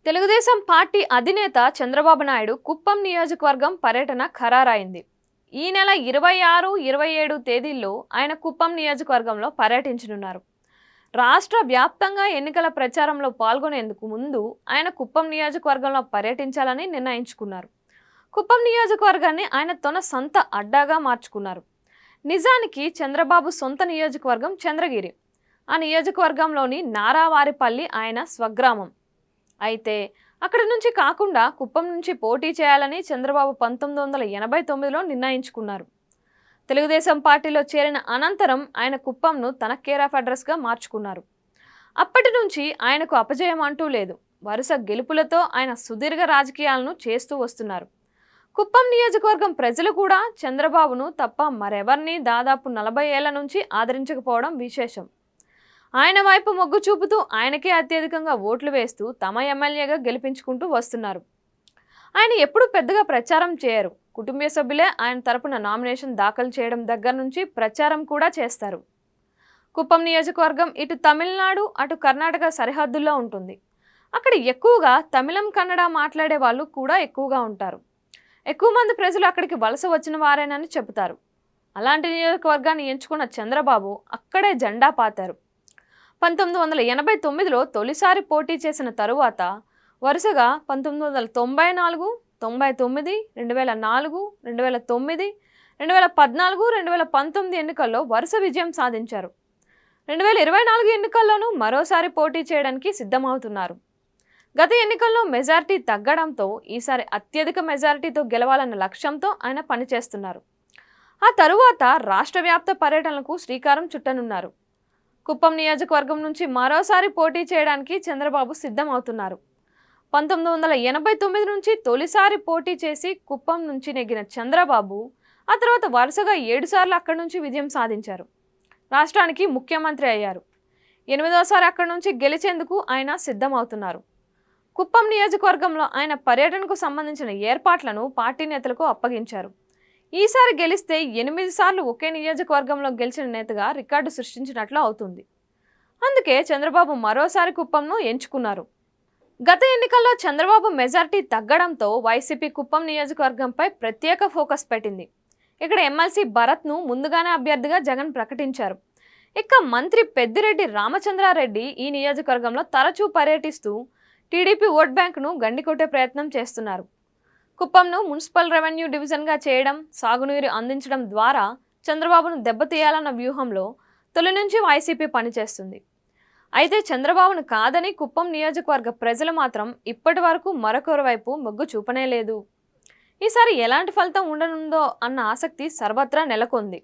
Telugu Desam party అధినేత చంద్రబాబు నాయుడు కుప్పం నియోజకవర్గం పర్యటన ఖరారైంది. ఈ నెల 26, 27 తేదీల్లో ఆయన కుప్పం నియోజకవర్గంలో పర్యటించనున్నారు. రాష్ట్ర వ్యాప్తంగా ఎన్నికల ప్రచారంలో పాల్గొనేందుకు ముందు ఆయన కుప్పం నియోజకవర్గంలో పర్యటించాలని నిర్ణయించుకున్నారు. కుప్పం నియోజకవర్గాన్ని ఆయన తన సొంత అడ్డాగా మార్చుకున్నారు. నిజానికి చంద్రబాబు సొంత నియోజకవర్గం చంద్రగిరి. ఆ నియోజకవర్గంలోని నారావారిపల్లి ఆయన స్వగ్రామం. అయితే అక్కడి నుంచి కాకుండా కుప్పం నుంచి పోటీ చేయాలని చంద్రబాబు 1989లో నిర్ణయించుకున్నారు. తెలుగుదేశం పార్టీలో చేరిన అనంతరం ఆయన కుప్పంను తన కేర్ ఆఫ్ అడ్రస్గా మార్చుకున్నారు. అప్పటి నుంచి ఆయనకు అపజయం అంటూ లేదు. వరుస గెలుపులతో ఆయన సుదీర్ఘ రాజకీయాలను చేస్తూ వస్తున్నారు. కుప్పం నియోజకవర్గం ప్రజలు కూడా చంద్రబాబును తప్ప మరెవరిని దాదాపు 40 ఏళ్ల నుంచి ఆదరించకపోవడం విశేషం. ఆయన వైపు మొగ్గు చూపుతూ ఆయనకే అత్యధికంగా ఓట్లు వేస్తూ తమ ఎమ్మెల్యేగా గెలిపించుకుంటూ వస్తున్నారు. ఆయన ఎప్పుడూ పెద్దగా ప్రచారం చేయరు. కుటుంబ సభ్యులే ఆయన తరపున నామినేషన్ దాఖలు చేయడం దగ్గర నుంచి ప్రచారం కూడా చేస్తారు. కుప్పం నియోజకవర్గం ఇటు తమిళనాడు అటు కర్ణాటక సరిహద్దుల్లో ఉంటుంది. అక్కడ ఎక్కువగా తమిళం కన్నడ మాట్లాడే వాళ్ళు కూడా ఎక్కువగా ఉంటారు. ఎక్కువ మంది ప్రజలు అక్కడికి వలస వచ్చిన వారేనని చెబుతారు. అలాంటి నియోజకవర్గాన్ని ఎంచుకున్న చంద్రబాబు అక్కడే జెండా పాతారు. 1989లో తొలిసారి పోటీ చేసిన తరువాత వరుసగా 1994, 99, 2004, 2009, 2014, 2019 ఎన్నికల్లో వరుస విజయం సాధించారు. 2024 ఎన్నికల్లోనూ మరోసారి పోటీ చేయడానికి సిద్ధమవుతున్నారు. గత ఎన్నికల్లో మెజారిటీ తగ్గడంతో ఈసారి అత్యధిక మెజారిటీతో గెలవాలన్న లక్ష్యంతో ఆయన పనిచేస్తున్నారు. ఆ తరువాత రాష్ట్ర వ్యాప్త పర్యటనలకు శ్రీకారం చుట్టనున్నారు. కుప్పం నియోజకవర్గం నుంచి మరోసారి పోటీ చేయడానికి చంద్రబాబు సిద్ధమవుతున్నారు. 1989 నుంచి తొలిసారి పోటీ చేసి కుప్పం నుంచి నెగ్గిన చంద్రబాబు ఆ తర్వాత వరుసగా 7 సార్లు అక్కడి నుంచి విజయం సాధించారు. రాష్ట్రానికి ముఖ్యమంత్రి అయ్యారు. 8వసారి అక్కడి నుంచి గెలిచేందుకు ఆయన సిద్ధమవుతున్నారు. కుప్పం నియోజకవర్గంలో ఆయన పర్యటనకు సంబంధించిన ఏర్పాట్లను పార్టీ నేతలకు అప్పగించారు. ఈసారి గెలిస్తే 8 సార్లు ఒకే నియోజకవర్గంలో గెలిచిన నేతగా రికార్డు సృష్టించినట్లు అవుతుంది. అందుకే చంద్రబాబు మరోసారి కుప్పంను ఎంచుకున్నారు. గత ఎన్నికల్లో చంద్రబాబు మెజారిటీ తగ్గడంతో వైసీపీ కుప్పం నియోజకవర్గంపై ప్రత్యేక ఫోకస్ పెట్టింది. ఇక్కడ ఎమ్మెల్సీ భరత్ను ముందుగానే అభ్యర్థిగా జగన్ ప్రకటించారు. ఇక మంత్రి పెద్దిరెడ్డి రామచంద్రారెడ్డి ఈ నియోజకవర్గంలో తరచూ పర్యటిస్తూ టీడీపీ ఓట్ బ్యాంకును గండికొట్టే ప్రయత్నం చేస్తున్నారు. కుప్పంను మున్సిపల్ రెవెన్యూ డివిజన్గా చేయడం, సాగునీరు అందించడం ద్వారా చంద్రబాబును దెబ్బతీయాలన్న వ్యూహంలో తొలి నుంచి వైసీపీ పనిచేస్తుంది. అయితే చంద్రబాబును కాదని కుప్పం నియోజకవర్గ ప్రజలు మాత్రం ఇప్పటి వరకు మరొకరి వైపు మొగ్గు చూపనే లేదు. ఈసారి ఎలాంటి ఫలితం ఉండనుందో అన్న ఆసక్తి సర్వత్రా నెలకొంది.